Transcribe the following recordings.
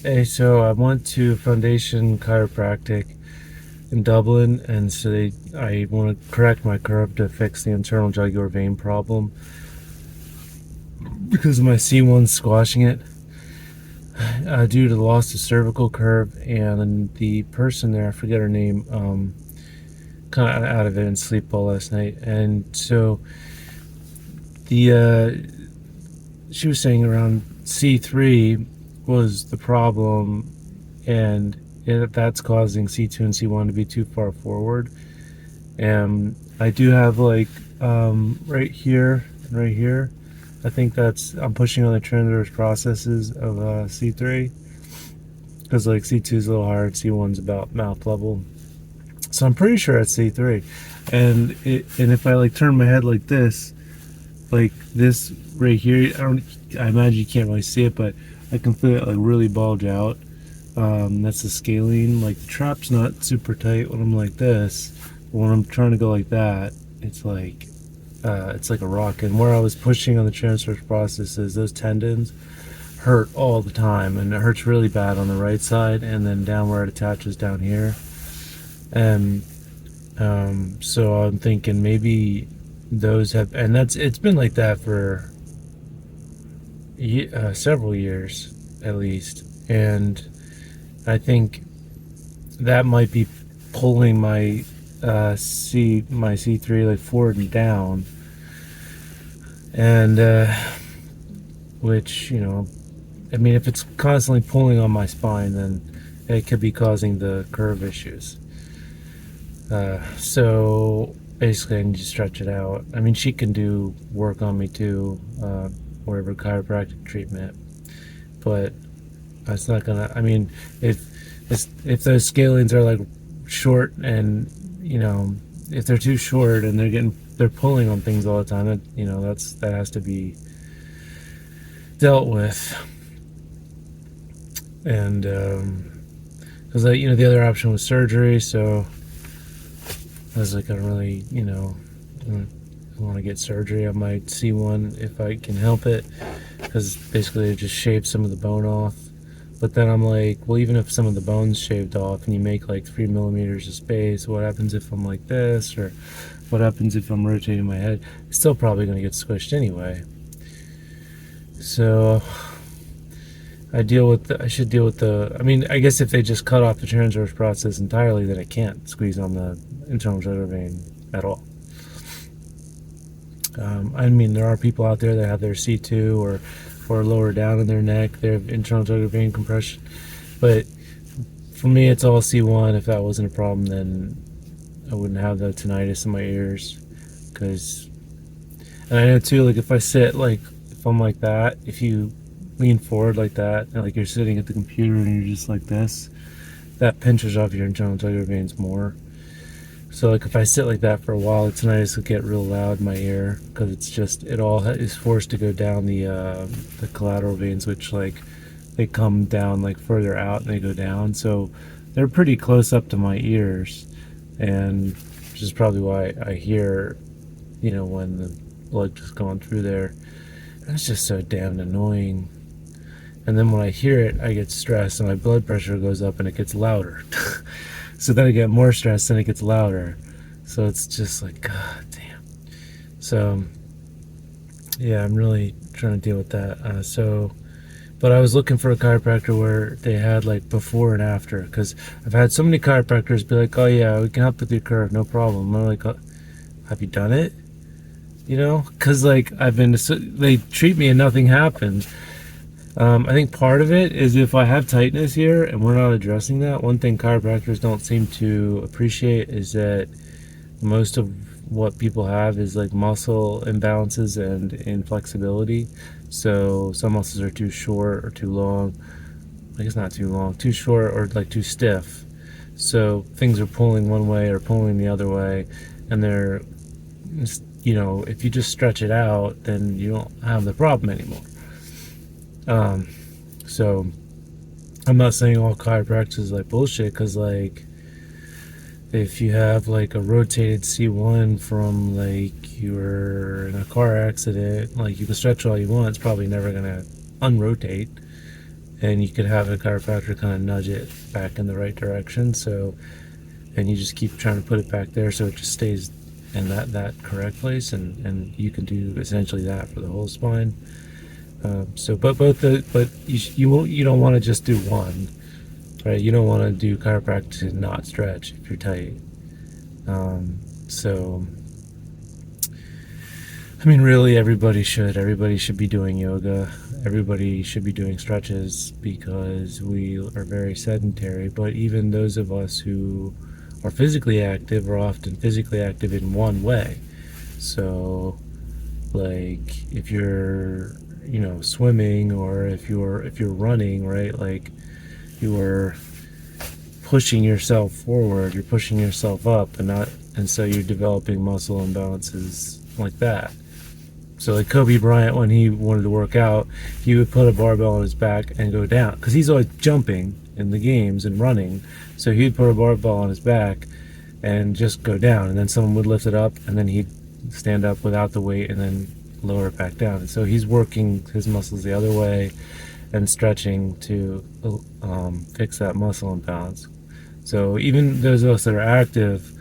Hey, so I went to Foundation Chiropractic in Dublin, and so I want to correct my curve to fix the internal jugular vein problem because my C1's squashing it due to the loss of cervical curve. And the person there, I forget her name, kind of out of it and sleep well last night. And so the she was saying around C3 was the problem, and that's causing C2 and C1 to be too far forward. And I do have like right here and right here. I think I'm pushing on the transverse processes of C3 because like C2 is a little hard, C1's about mouth level. So I'm pretty sure it's C3, and if I like turn my head like this right here, I imagine you can't really see it, but I can feel it like really bulge out. That's the scalene. Like the trap's not super tight when I'm like this, but when I'm trying to go like that, it's like a rock. And where I was pushing on the transverse processes, those tendons hurt all the time, and it hurts really bad on the right side, and then down where it attaches down here. And so I'm thinking maybe those have, and it's been like that for several years at least, and I think that might be pulling my my C3 like forward and down, and which, I mean, if it's constantly pulling on my spine, then it could be causing the curve issues. So basically, I need to stretch it out. I mean, she can do work on me too, whatever chiropractic treatment, but it's not gonna. I mean, if those scalenes are like short, and if they're too short and they're pulling on things all the time, that has to be dealt with. And because the other option was surgery, so I was like, I don't really, I want to get surgery on my C1 if I can help it, because basically they just shaved some of the bone off. But then I'm like, well, even if some of the bone's shaved off and you make like 3 millimeters of space, what happens if I'm like this, or what happens if I'm rotating my head? It's still probably going to get squished anyway. So I should deal with I mean, I guess if they just cut off the transverse process entirely, then I can't squeeze on the internal jugular vein at all. I mean, there are people out there that have their C2 or lower down in their neck, they have internal jugular vein compression. But for me, it's all C1. If that wasn't a problem, then I wouldn't have the tinnitus in my ears. And I know too, like if I sit, like if I'm like that, if you lean forward like that, and like you're sitting at the computer and you're just like this, that pinches off your internal jugular veins more. So like if I sit like that for a while, the tinnitus will get real loud in my ear, because it all is forced to go down the collateral veins, which like they come down like further out and they go down. So they're pretty close up to my ears, and which is probably why I hear, when the blood just going through there. And it's just so damn annoying. And then when I hear it, I get stressed and my blood pressure goes up and it gets louder. So then I get more stressed and it gets louder. So it's just like, god damn. So yeah, I'm really trying to deal with that. But I was looking for a chiropractor where they had like before and after, because I've had so many chiropractors be like, oh yeah, we can help with your curve, no problem. I'm like, have you done it? Because like they treat me and nothing happens. I think part of it is if I have tightness here and we're not addressing that, one thing chiropractors don't seem to appreciate is that most of what people have is like muscle imbalances and inflexibility. So some muscles are too short or too long. I guess not too long, too short, or like too stiff. So things are pulling one way or pulling the other way, and they're, if you just stretch it out, then you don't have the problem anymore. So I'm not saying all chiropractic is like bullshit, because like if you have like a rotated C1 from like you were in a car accident, like you can stretch all you want, it's probably never gonna unrotate. and you could have a chiropractor kind of nudge it back in the right direction. So, and you just keep trying to put it back there so it just stays in that correct place, and you can do essentially that for the whole spine. So, but you don't want to just do one, right? You don't want to do chiropractic and not stretch if you're tight. So, I mean, really, everybody should. Everybody should be doing yoga. Everybody should be doing stretches because we are very sedentary. But even those of us who are physically active are often physically active in one way. So, like if you're, swimming, or if you're running, right? Like you're pushing yourself forward, you're pushing yourself up, and so you're developing muscle imbalances like that. So like Kobe Bryant, when he wanted to work out, he would put a barbell on his back and go down, because he's always jumping in the games and running. So he'd put a barbell on his back and just go down, and then someone would lift it up, and then he'd stand up without the weight and then lower it back down. And so he's working his muscles the other way and stretching to fix that muscle imbalance. So even those of us that are active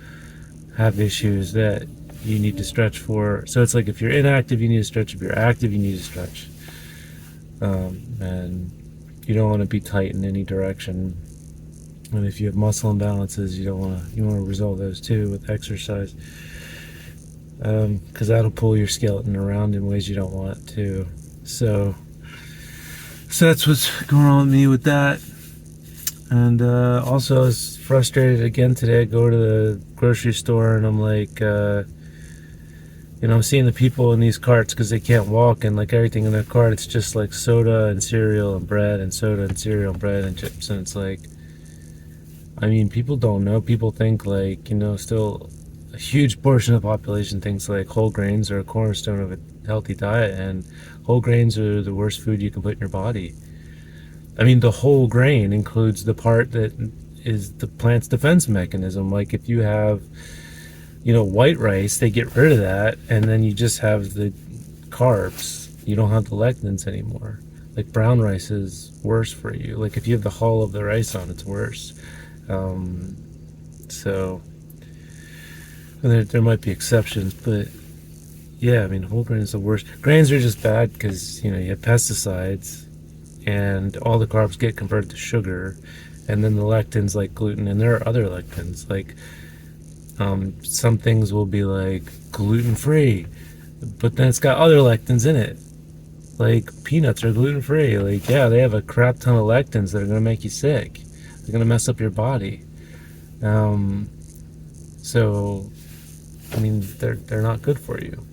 have issues that you need to stretch for. So it's like if you're inactive, you need to stretch. If you're active, you need to stretch. And you don't want to be tight in any direction. And if you have muscle imbalances, you want to resolve those too with exercise, because that'll pull your skeleton around in ways you don't want to. So that's what's going on with me with that. And also, I was frustrated again today. I go to the grocery store and I'm like, I'm seeing the people in these carts because they can't walk, and like everything in their cart, it's just like soda and cereal and bread, and soda and cereal and bread and chips. And it's like, I mean, people don't know. People think like, still a huge portion of the population thinks like whole grains are a cornerstone of a healthy diet, and whole grains are the worst food you can put in your body. I mean, the whole grain includes the part that is the plant's defense mechanism. Like if you have, white rice, they get rid of that, and then you just have the carbs. You don't have the lectins anymore. Like brown rice is worse for you. Like if you have the hull of the rice on, it's worse. So there might be exceptions, but yeah, I mean, whole grain is the worst. Grains are just bad because, you have pesticides, and all the carbs get converted to sugar, and then the lectins like gluten, and there are other lectins like some things will be like gluten-free, but then it's got other lectins in it. Like peanuts are gluten-free. Like, yeah, they have a crap ton of lectins that are going to make you sick. They're going to mess up your body. So, I mean, they're not good for you.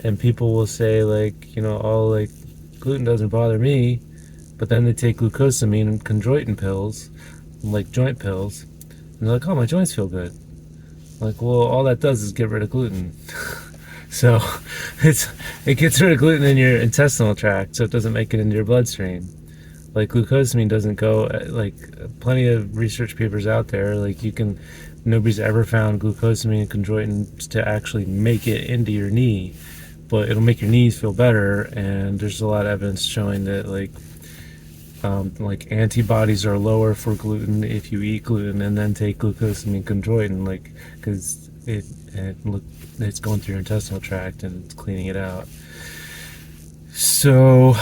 And people will say like, like gluten doesn't bother me, but then they take glucosamine and chondroitin pills, like joint pills, and they're like, oh, my joints feel good. Like, well, all that does is get rid of gluten. So it gets rid of gluten in your intestinal tract, so it doesn't make it into your bloodstream. Like glucosamine doesn't go, like plenty of research papers out there, like nobody's ever found glucosamine and chondroitin to actually make it into your knee, but it'll make your knees feel better. And there's a lot of evidence showing that like antibodies are lower for gluten if you eat gluten and then take glucosamine chondroitin, like because it's going through your intestinal tract and it's cleaning it out. So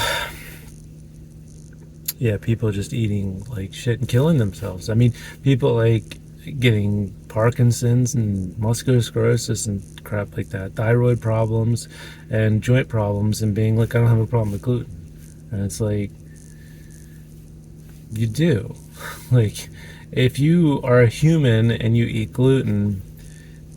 yeah, people just eating like shit and killing themselves. I mean, people like getting Parkinson's and muscular sclerosis and crap like that, thyroid problems and joint problems, and being like, I don't have a problem with gluten. And it's like, you do. Like, if you are a human and you eat gluten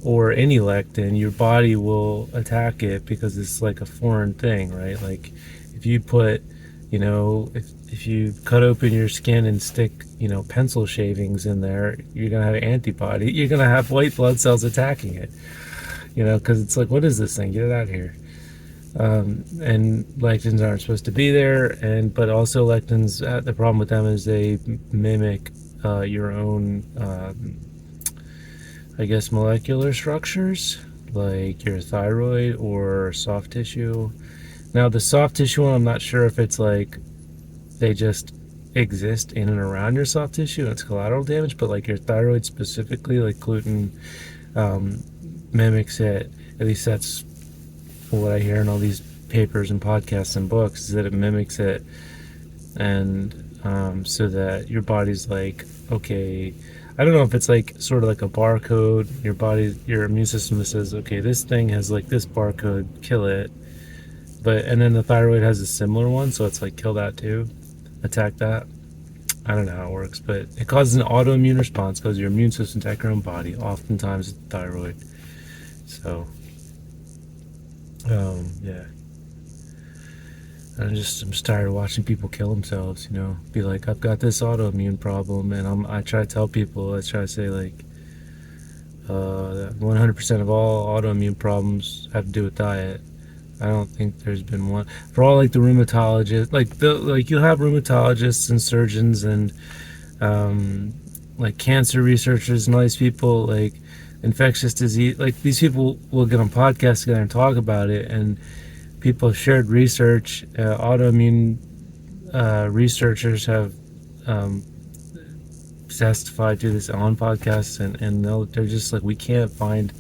or any lectin, your body will attack it because it's like a foreign thing, right? Like if you put, if you cut open your skin and stick, pencil shavings in there, you're gonna have antibody. You're gonna have white blood cells attacking it, because it's like, what is this thing? Get it out of here. And lectins aren't supposed to be there, but also lectins, the problem with them is they mimic your own molecular structures, like your thyroid or soft tissue. Now the soft tissue one, I'm not sure if it's like they just exist in and around your soft tissue, and it's collateral damage. But like your thyroid specifically, like gluten, mimics it. At least that's what I hear in all these papers and podcasts and books, is that it mimics it. And so that your body's like, okay, I don't know if it's like sort of like a barcode. Your immune system says, okay, this thing has like this barcode, kill it. But and then the thyroid has a similar one, so it's like kill that too, attack that. I don't know how it works, but it causes an autoimmune response because your immune system attacks your own body. Oftentimes it's the thyroid. So, yeah. I'm just tired of watching people kill themselves. Be like, I've got this autoimmune problem, and I try to tell people, I try to say like, 100% of all autoimmune problems have to do with diet. I don't think there's been one for all like the rheumatologists, like you'll have rheumatologists and surgeons and like cancer researchers and all these people, like infectious disease, like these people will get on podcasts together and talk about it, and people have shared research. Autoimmune researchers have testified to this on podcasts, and they're just like, we can't find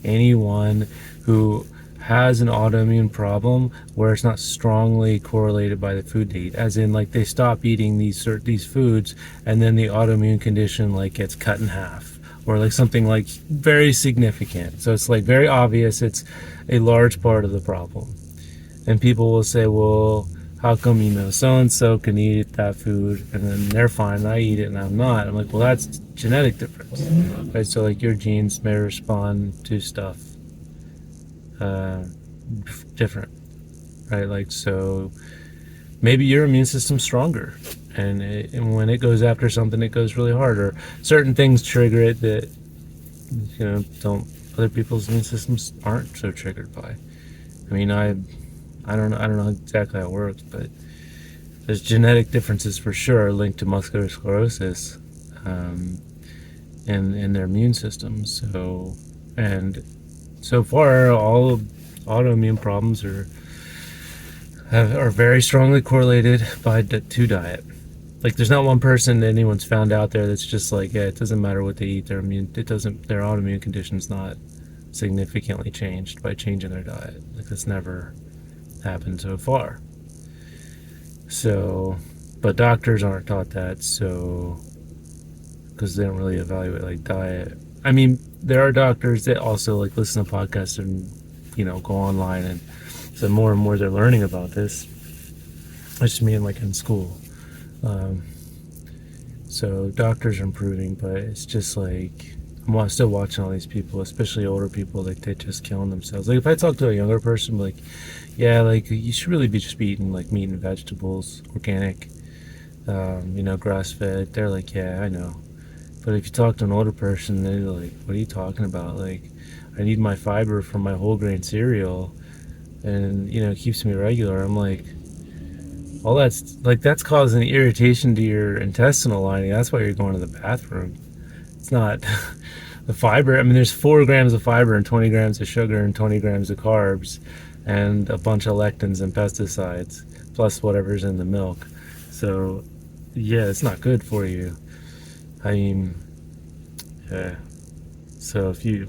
anyone who has an autoimmune problem where it's not strongly correlated by the food they eat, as in like they stop eating these foods and then the autoimmune condition like gets cut in half, or like something like very significant. So it's like very obvious it's a large part of the problem. And people will say, well, how come so and so can eat that food and then they're fine and I eat it and I'm not? I'm like, well, that's genetic difference, right? So like your genes may respond to stuff different, right? Like, so maybe your immune system's stronger, and when it goes after something, it goes really hard, or certain things trigger it that don't other people's immune systems aren't so triggered by. I mean, I don't know exactly how it works, but there's genetic differences for sure linked to muscular sclerosis in their immune systems. So far, all autoimmune problems are very strongly correlated to diet. Like, there's not one person that anyone's found out there that's just like, yeah, it doesn't matter what they eat, their autoimmune condition's not significantly changed by changing their diet. Like, that's never happened so far. So, but doctors aren't taught that, so because they don't really evaluate like diet. I mean, there are doctors that also like listen to podcasts and go online, and so more and more they're learning about this. I just mean like in school. So doctors are improving, but it's just like I'm still watching all these people, especially older people, like they're just killing themselves. Like if I talk to a younger person, like, yeah, like you should really be just eating like meat and vegetables, organic, grass fed. They're like, yeah, I know. But if you talk to an older person, they're like, what are you talking about? Like, I need my fiber from my whole grain cereal, and it keeps me regular. I'm like, all that's causing irritation to your intestinal lining. That's why you're going to the bathroom. It's not the fiber. I mean, there's 4 grams of fiber and 20 grams of sugar and 20 grams of carbs and a bunch of lectins and pesticides, plus whatever's in the milk. So, yeah, it's not good for you. I mean, yeah. So if you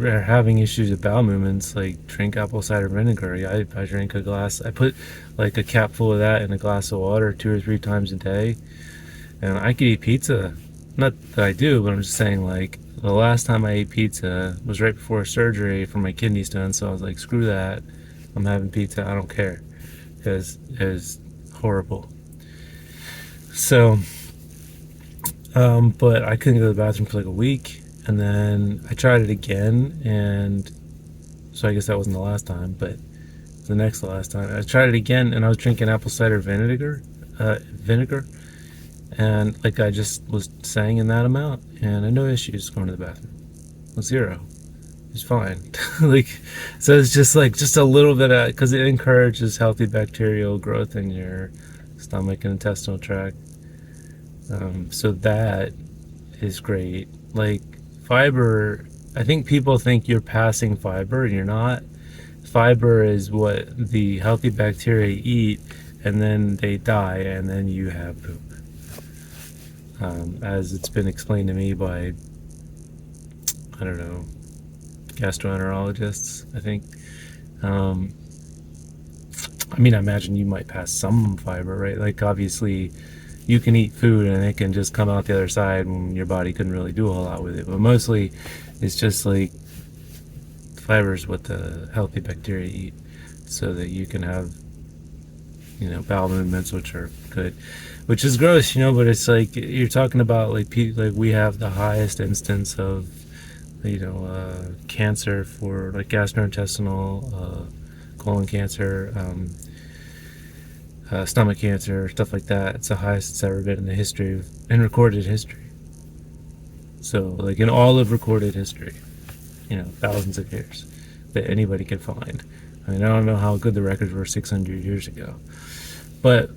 are having issues with bowel movements, like drink apple cider vinegar. I drink a glass. I put like a cap full of that in a glass of water 2 or 3 times a day, and I could eat pizza. Not that I do, but I'm just saying, like, the last time I ate pizza was right before surgery for my kidney stone. So I was like, screw that. I'm having pizza. I don't care, because it was horrible. So. But I couldn't go to the bathroom for like a week, and then I tried it again, and so I guess that wasn't the last time, but the next to last time I tried it again, and I was drinking apple cider vinegar, and like I just was saying in that amount, and I had no issues going to the bathroom. 0. It's fine. Like, so it's just a little bit of, because it encourages healthy bacterial growth in your stomach and intestinal tract. So that is great. Like, fiber, I think people think you're passing fiber, and you're not. Fiber is what the healthy bacteria eat, and then they die, and then you have poop. As it's been explained to me by, I don't know, gastroenterologists, I think. Um, I mean, I imagine you might pass some fiber, right? Like, obviously, you can eat food and it can just come out the other side when your body couldn't really do a whole lot with it. But mostly, it's just like fibers what the healthy bacteria eat, so that you can have, bowel movements which are good, which is gross, but it's like you're talking about like we have the highest instance of cancer for like gastrointestinal, colon cancer, stomach cancer, stuff like that. It's the highest it's ever been in the history in recorded history. So like in all of recorded history, thousands of years that anybody could find. I mean, I don't know how good the records were 600 years ago, but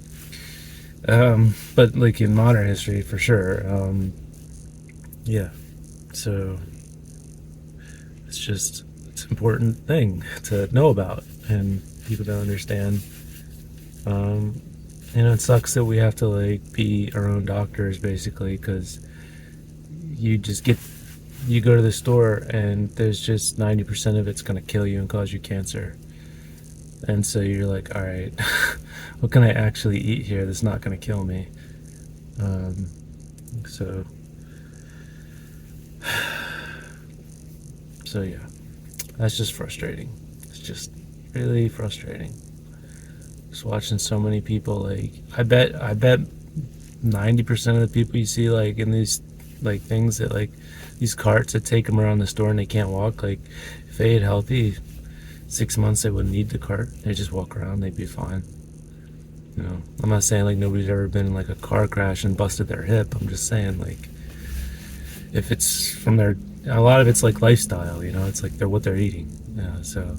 like in modern history for sure. Yeah, so it's an important thing to know about and people to understand. It sucks that we have to like be our own doctors basically, because you go to the store and there's just 90% of it's going to kill you and cause you cancer. And so you're like, all right, what can I actually eat here that's not going to kill me? So yeah, that's just frustrating. It's just really frustrating. Just watching so many people, like, I bet 90% of the people you see like in these like things that like these carts that take them around the store and they can't walk, like if they ate healthy 6 months they wouldn't need the cart. They just walk around, they'd be fine. I'm not saying like nobody's ever been in like a car crash and busted their hip. I'm just saying like if it's from a lot of it's like lifestyle, it's like what they're eating. So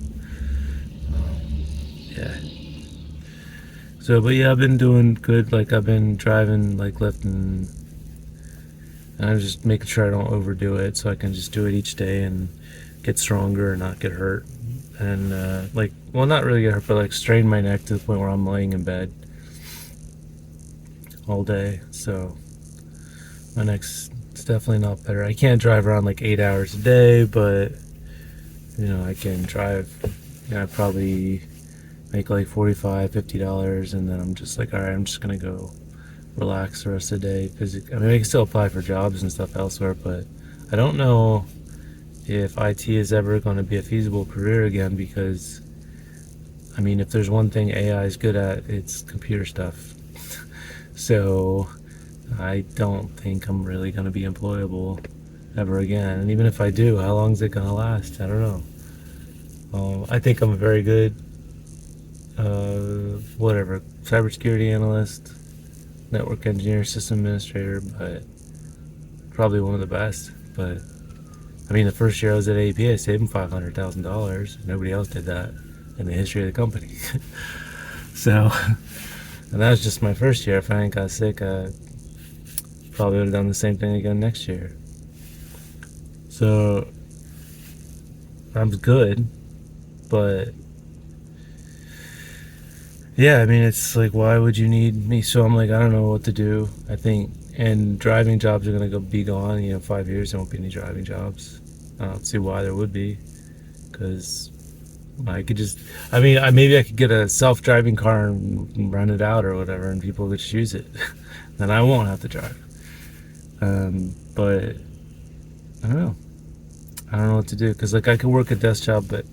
yeah. So, but yeah, I've been doing good. Like I've been driving, like lifting, and I'm just making sure I don't overdo it, so I can just do it each day and get stronger and not get hurt. And not really get hurt, but like strain my neck to the point where I'm laying in bed all day. So my neck's it's definitely not better. I can't drive around like 8 hours a day, but I can drive. I probably make like $45-50, and then I'm just like, all right, I'm just gonna go relax the rest of the day. I mean, I can still apply for jobs and stuff elsewhere, but I don't know if IT is ever going to be a feasible career again, because I mean, if there's one thing AI is good at, it's computer stuff. So I don't think I'm really going to be employable ever again. And even if I do, how long is it going to last? I don't know. I think I'm a very good cybersecurity analyst, network engineer, system administrator, but probably one of the best. But I mean, the first year I was at AP, I saved him $500,000. Nobody else did that in the history of the company. So, and that was just my first year. If I ain't got sick, I probably would have done the same thing again next year. So, I'm good, but yeah, I mean, it's like, why would you need me? So I'm like, I don't know what to do. I think, and driving jobs are gonna be gone. 5 years there won't be any driving jobs. I don't see why there would be, because I could just, I mean, maybe I could get a self-driving car and rent it out or whatever, and people could just use it. Then I won't have to drive. But I don't know. I don't know what to do, because like I could work a desk job, but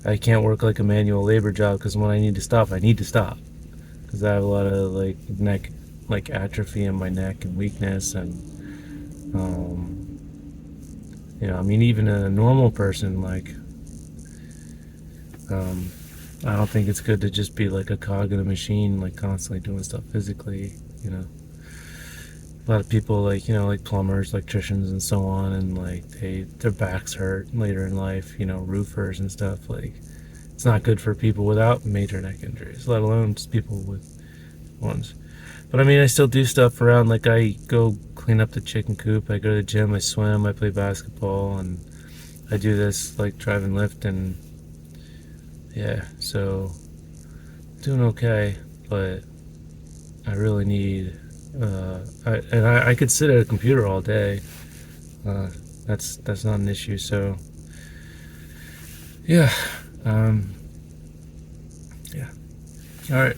I can't work like a manual labor job, because when I need to stop, because I have a lot of like neck, like atrophy in my neck and weakness, and I mean, even a normal person, like I don't think it's good to just be like a cog in a machine, like constantly doing stuff physically. A lot of people, like plumbers, electricians, and so on, and like their backs hurt later in life. Roofers and stuff. Like, it's not good for people without major neck injuries, let alone just people with ones. But I mean, I still do stuff around. Like, I go clean up the chicken coop. I go to the gym. I swim. I play basketball, and I do this like drive and lift, and yeah. So doing okay. but I really need. I could sit at a computer all day. Uh, that's not an issue. So yeah, yeah. All right.